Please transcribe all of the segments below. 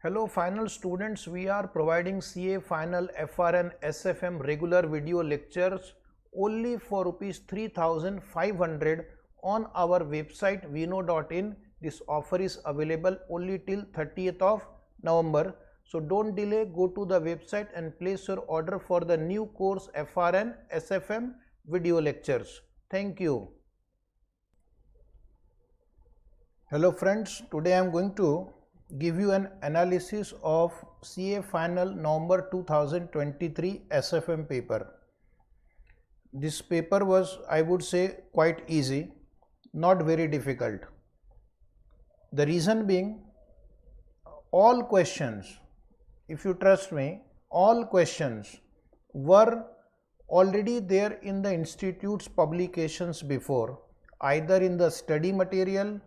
Hello final students, we are providing CA Final FRN SFM regular video lectures only for rupees 3500 on our website vino.in. This offer is available only till 30th of November. So don't delay, go to the website and place your order for the new course FRN SFM video lectures. Thank you. Hello friends, today I am going to give you an analysis of CA Final November 2023 SFM paper. This paper was, I would say, quite easy, not very difficult. The reason being, all questions, if you trust me, all questions were already there in the institute's publications before, either in the study material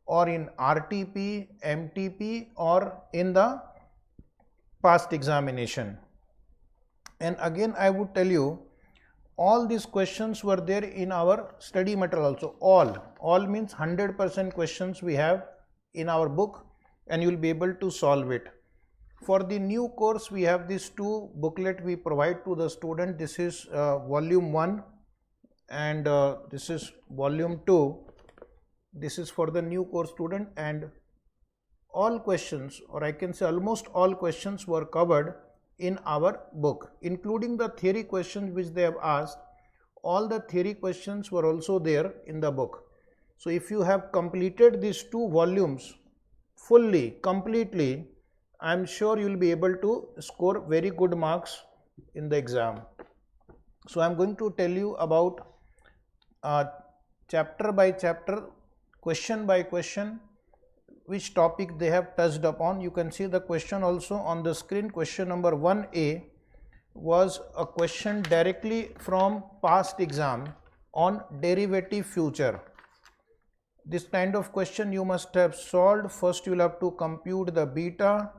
or in RTP, MTP or in the past examination. And again I would tell you, all these questions were there in our study material also. All means 100% questions we have in our book and you will be able to solve it. For the new course we have these two booklet we provide to the student. This is volume 1 and this is volume 2. This is for the new course student, and all questions, or I can say almost all questions, were covered in our book, including the theory questions which they have asked. All the theory questions were also there in the book. So if you have completed these two volumes fully, completely, I am sure you will be able to score very good marks in the exam. So I am going to tell you about chapter by chapter, question by question, which topic they have touched upon. You can see the question also on the screen. Question number 1A was a question directly from past exam on derivative future. This kind of question you must have solved. First you will have to compute the beta,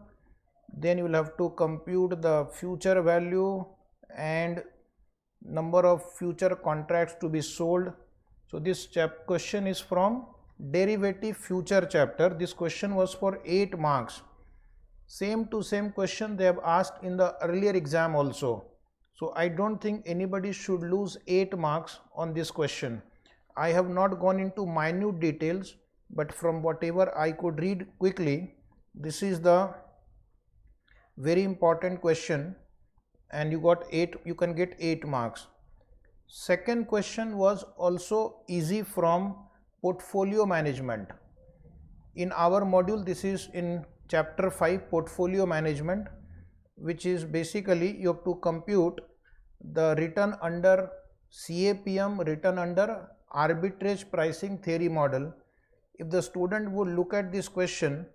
then you will have to compute the future value and number of future contracts to be sold. So this question is from derivative future chapter. This question was for 8 marks. Same to same question they have asked in the earlier exam also. So I don't think anybody should lose 8 marks on this question. I have not gone into minute details, but from whatever I could read quickly, this is the very important question and you can get 8 marks. Second question was also easy from portfolio management. In our module, this is in chapter 5 portfolio management, which is basically you have to compute the return under CAPM, return under arbitrage pricing theory model. If the student would look at this question,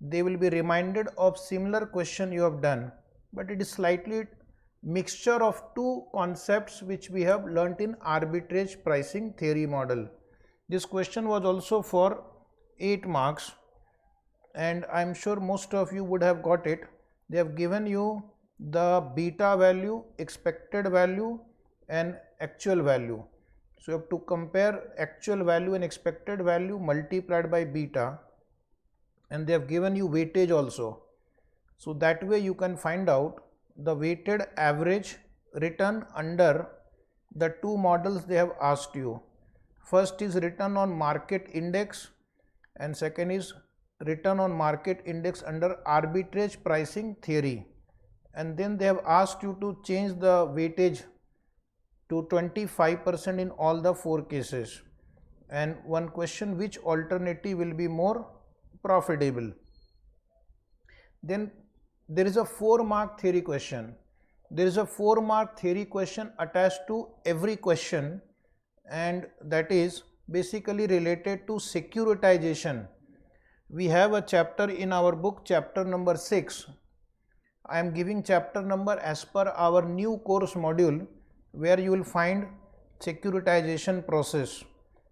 they will be reminded of similar question you have done, but it is slightly mixture of two concepts which we have learnt in arbitrage pricing theory model. This question was also for 8 marks and I am sure most of you would have got it. They have given you the beta value, expected value and actual value. So you have to compare actual value and expected value multiplied by beta, and they have given you weightage also. So that way you can find out the weighted average return under the two models they have asked you. First is return on market index and second is return on market index under arbitrage pricing theory. And then they have asked you to change the weightage to 25% in all the 4 cases. And one question, which alternative will be more profitable? Then there is a 4-mark theory question. There is a 4-mark theory question attached to every question, and that is basically related to securitization. We have a chapter in our book, chapter number 6. I am giving chapter number as per our new course module, where you will find securitization process.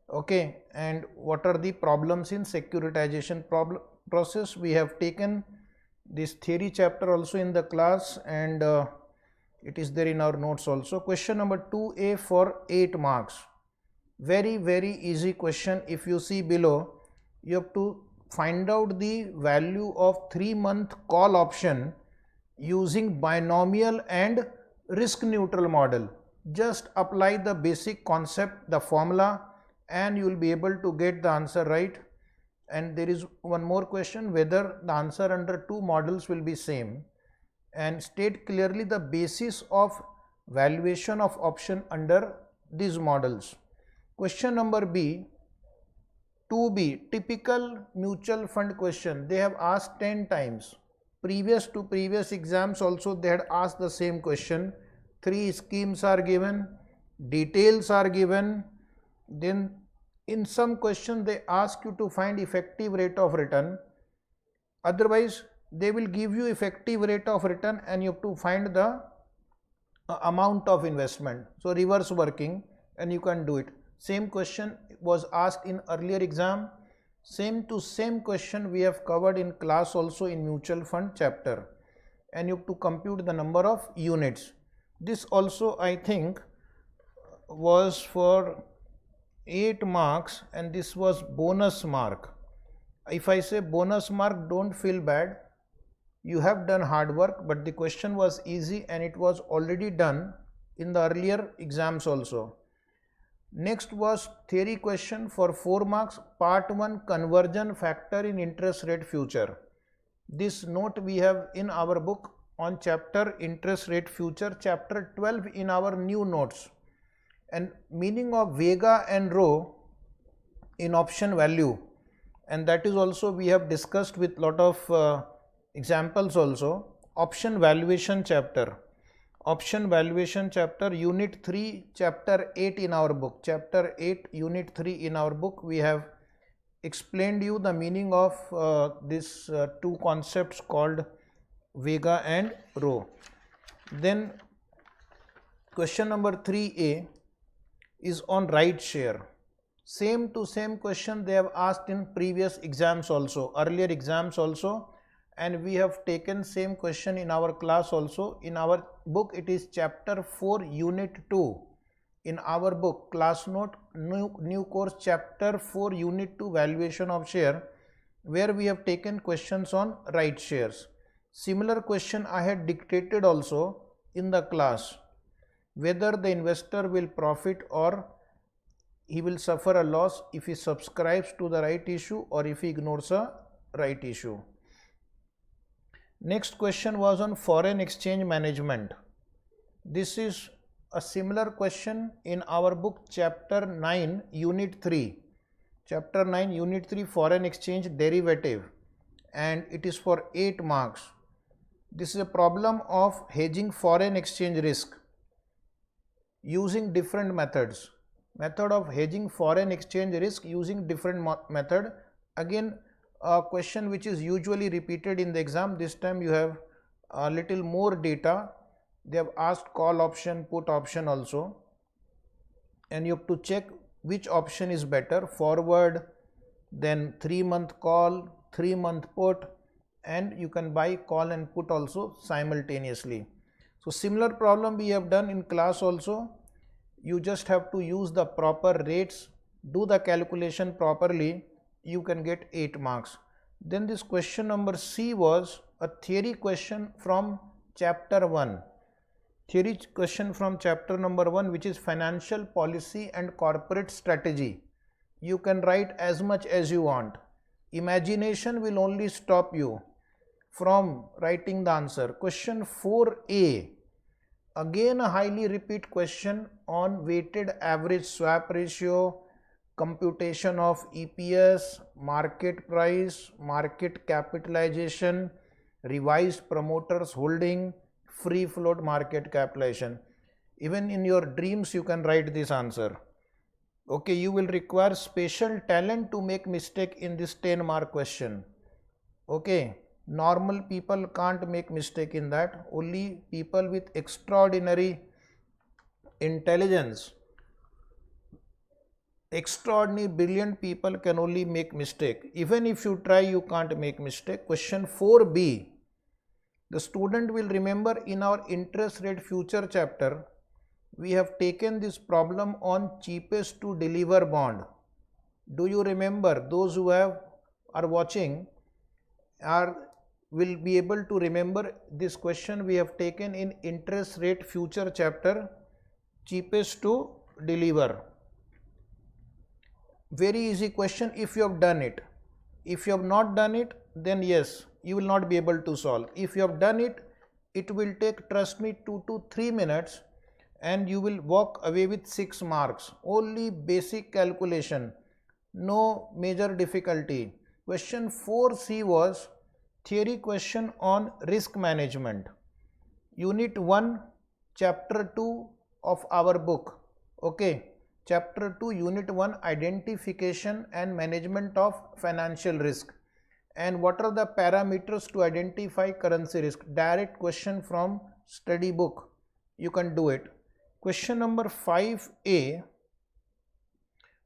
Okay, and what are the problems in securitization process. We have taken this theory chapter also in the class and it is there in our notes also. Question number 2A for 8 marks. Very easy question. If you see below, you have to find out the value of 3-month call option using binomial and risk neutral model. Just apply the basic concept, the formula, and you will be able to get the answer right. And there is one more question, whether the answer under two models will be same, and state clearly the basis of valuation of option under these models. Question number B, 2B, typical mutual fund question. They have asked 10 times. Previous exams also they had asked the same question. 3 schemes are given, details are given, then in some question they ask you to find effective rate of return. Otherwise they will give you effective rate of return and you have to find the amount of investment. So reverse working, and you can do it. Same question was asked in earlier exam. Same question we have covered in class also in mutual fund chapter, and you have to compute the number of units. This also I think was for 8 marks, and this was bonus mark. If I say bonus mark, don't feel bad. You have done hard work, but the question was easy and it was already done in the earlier exams also. Next was theory question for 4 marks, part 1, conversion factor in interest rate future. This note we have in our book on chapter interest rate future, chapter 12 in our new notes. And meaning of vega and rho in option value, and that is also we have discussed with lot of examples also. Option valuation chapter. Option valuation chapter, unit 3, chapter 8 in our book. Chapter 8, unit 3 in our book, we have explained you the meaning of these two concepts called vega and rho. Then question number 3A is on right share. Same question they have asked in previous exams also, earlier exams also, and we have taken same question in our class also. In our book it is chapter 4, unit 2. In our book, class note, new course, chapter 4, unit 2, valuation of share, where we have taken questions on right shares. Similar question I had dictated also in the class, whether the investor will profit or he will suffer a loss if he subscribes to the right issue or if he ignores a right issue. Next question was on foreign exchange management. This is a similar question in our book, chapter 9, unit 3. Chapter 9, unit 3, foreign exchange derivative, and it is for 8 marks. This is a problem of hedging foreign exchange risk using different methods. Method of hedging foreign exchange risk using different method. Again, a question which is usually repeated in the exam. This time you have a little more data. They have asked call option, put option also, and you have to check which option is better, forward, then 3-month call, 3-month put, and you can buy call and put also simultaneously. So similar problem we have done in class also. You just have to use the proper rates, do the calculation properly, you can get 8 marks. Then this question number C was a theory question from chapter 1. Theory question from chapter number 1, which is financial policy and corporate strategy. You can write as much as you want. Imagination will only stop you from writing the answer. Question 4A, again a highly repeat question on weighted average swap ratio, computation of EPS, market price, market capitalization, revised promoters holding, free float market capitalization. Even in your dreams you can write this answer. Okay, you will require special talent to make mistake in this 10-mark question. Okay, normal people can't make mistake in that. Only people with extraordinary intelligence, extraordinary brilliant people can only make mistake. Even if you try, you can't make mistake. Question 4B, the student will remember in our interest rate future chapter, we have taken this problem on cheapest to deliver bond. Do you remember? Those who have are watching are will be able to remember this question we have taken in interest rate future chapter, cheapest to deliver. Very easy question if you have done it. If you have not done it, then yes, you will not be able to solve. If you have done it, it will take, trust me, 2 to 3 minutes and you will walk away with 6 marks. Only basic calculation, no major difficulty. Question 4C was theory question on risk management. Unit 1, chapter 2 of our book. Okay. Chapter 2, Unit 1, identification and management of financial risk. And what are the parameters to identify currency risk? Direct question from study book. You can do it. Question number 5A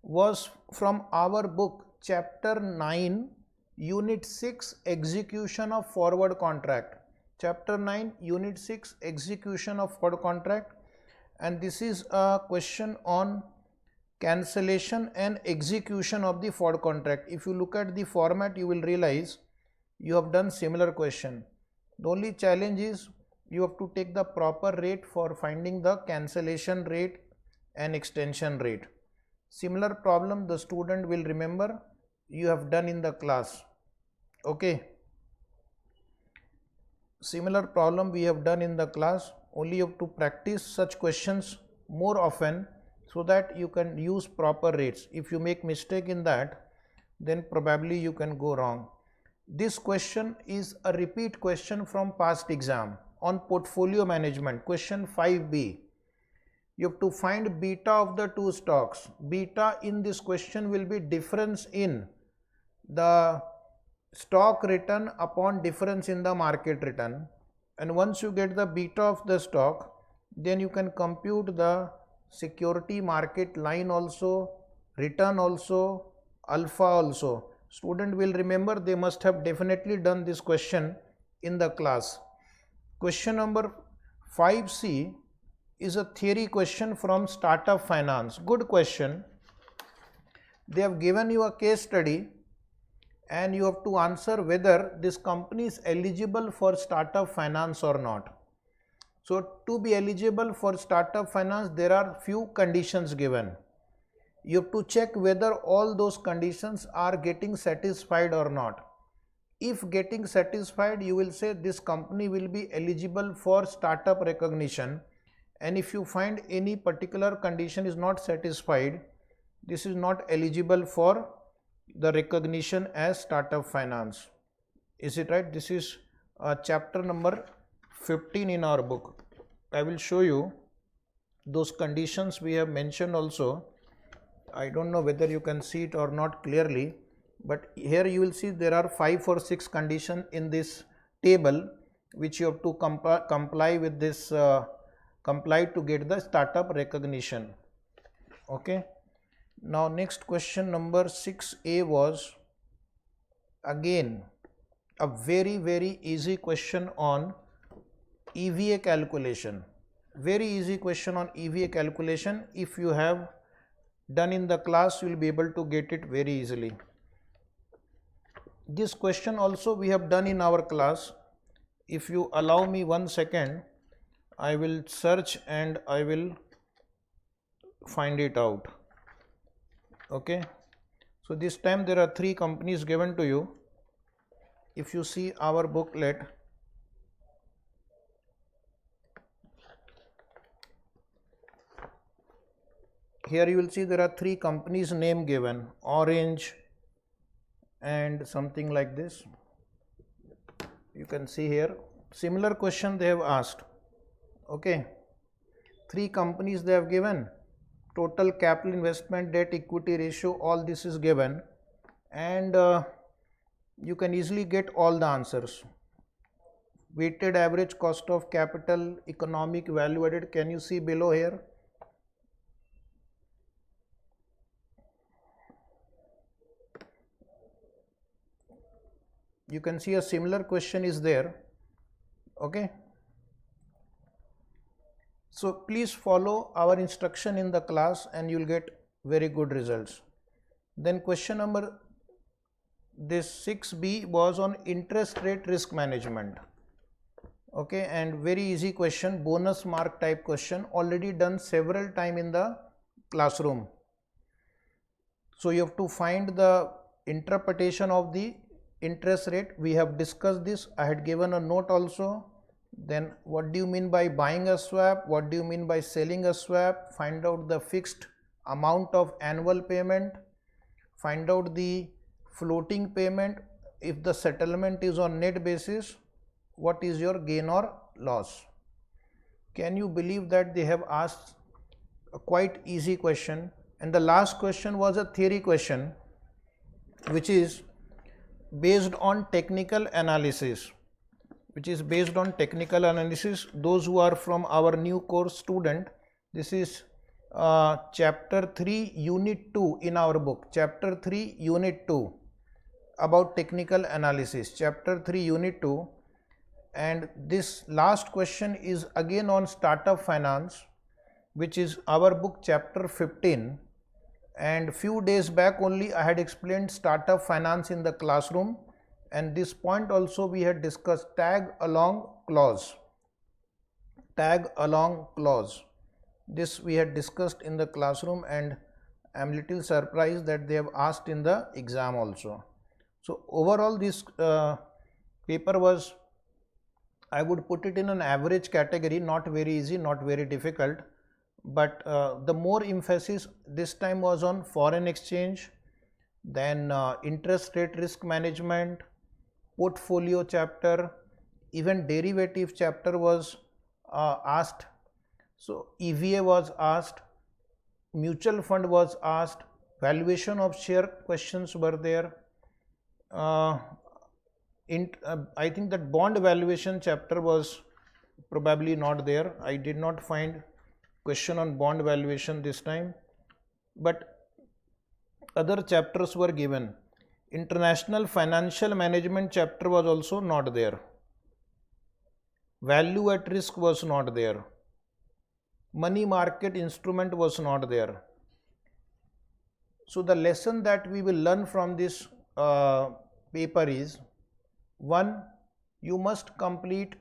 was from our book, chapter 9, Unit 6, execution of forward contract. Chapter 9, Unit 6, execution of forward contract. And this is a question on cancellation and execution of the forward contract. If you look at the format, you will realize you have done similar question. The only challenge is you have to take the proper rate for finding the cancellation rate and extension rate. Similar problem the student will remember you have done in the class. Okay. Similar problem we have done in the class, only you have to practice such questions more often so that you can use proper rates. If you make mistake in that, then probably you can go wrong. This question is a repeat question from past exam on portfolio management, question 5B. You have to find beta of the two stocks. Beta in this question will be difference in the stock return upon difference in the market return. And once you get the beta of the stock, then you can compute the security market line also, return also, alpha also. Student will remember they must have definitely done this question in the class. Question number 5C is a theory question from startup finance. Good question. They have given you a case study and you have to answer whether this company is eligible for startup finance or not. So to be eligible for startup finance, there are few conditions given. You have to check whether all those conditions are getting satisfied or not. If getting satisfied, you will say this company will be eligible for startup recognition. And if you find any particular condition is not satisfied, this is not eligible for the recognition as startup finance. Is it right? This is chapter number 15 in our book. I will show you those conditions we have mentioned also. I don't know whether you can see it or not clearly, but here you will see there are 5 or 6 conditions in this table which you have to comply with this comply to get the startup recognition. Okay. Now next question number 6A was again a very easy question on EVA calculation. Very easy question on EVA calculation. If you have done in the class, you will be able to get it very easily. This question also we have done in our class. If you allow me 1 second, I will search and I will find it out. Okay. So this time there are 3 companies given to you. If you see our booklet, here you will see there are 3 companies name given, Orange and something like this. You can see here similar question they have asked. Okay, 3 companies they have given, total capital investment, debt equity ratio, all this is given, and you can easily get all the answers. Weighted average cost of capital, economic value added, can you see below here? You can see a similar question is there. Okay. So please follow our instruction in the class and you will get very good results. Then question number this 6B was on interest rate risk management. Okay, and very easy question, bonus mark type question, already done several times in the classroom. So you have to find the interpretation of the interest rate. We have discussed this. I had given a note also. Then what do you mean by buying a swap? What do you mean by selling a swap? Find out the fixed amount of annual payment. Find out the floating payment. If the settlement is on net basis, what is your gain or loss? Can you believe that they have asked a quite easy question? And the last question was a theory question, which is based on technical analysis. Those who are from our new course student, this is chapter 3 unit 2 in our book, chapter 3 unit 2 about technical analysis, chapter 3 unit 2. And this last question is again on startup finance, which is our book chapter 15. And few days back only I had explained startup finance in the classroom, and this point also we had discussed, tag along clause. This we had discussed in the classroom, and I am little surprised that they have asked in the exam also. So overall this paper was, I would put it in an average category, not very easy, not very difficult. But the more emphasis this time was on foreign exchange, then interest rate risk management, portfolio chapter, even derivative chapter was asked. So EVA was asked, mutual fund was asked, valuation of share questions were there. I think that bond valuation chapter was probably not there. I did not find question on bond valuation this time, but other chapters were given. International financial management chapter was also not there. Value at risk was not there. Money market instrument was not there. So the lesson that we will learn from this paper is, one, you must complete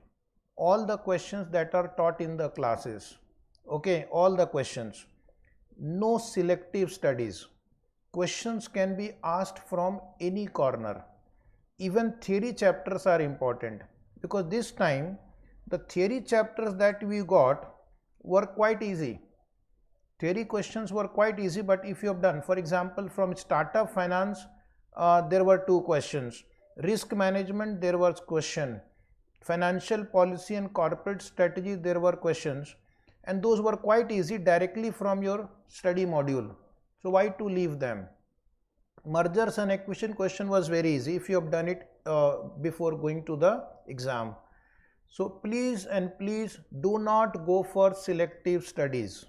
all the questions that are taught in the classes. Okay, all the questions. No selective studies. Questions can be asked from any corner. Even theory chapters are important, because this time the theory chapters that we got were quite easy. Theory questions were quite easy, but if you have done, for example, from startup finance, there were 2 questions. Risk management, there was question. Financial policy and corporate strategy, there were questions. And those were quite easy directly from your study module. So why to leave them? Mergers and acquisition question was very easy if you have done it before going to the exam. So please do not go for selective studies.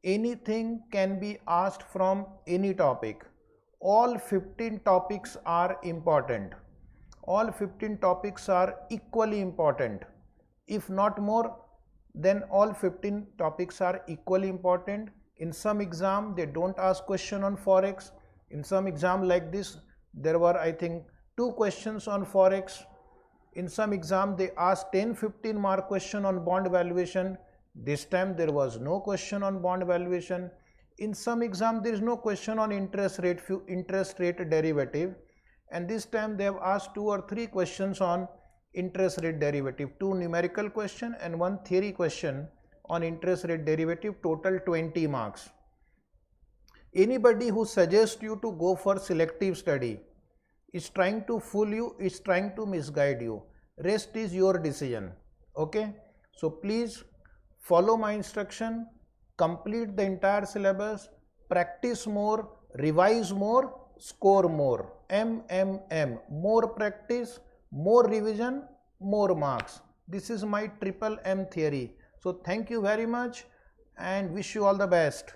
Anything can be asked from any topic. All 15 topics are important. All 15 topics are equally important. If not more, then all 15 topics are equally important. In some exam, they don't ask question on forex. In some exam like this, there were, I think, 2 questions on forex. In some exam, they asked 10-15 mark question on bond valuation. This time there was no question on bond valuation. In some exam, there is no question on interest rate derivative. And this time they have asked 2 or 3 questions on interest rate derivative, 2 numerical question and 1 theory question on interest rate derivative, total 20 marks. Anybody who suggests you to go for selective study is trying to fool you, is trying to misguide you. Rest is your decision. Okay, so please follow my instruction, complete the entire syllabus, practice more, revise more, score more. More practice, more revision, more marks. This is my triple M theory. So thank you very much and wish you all the best.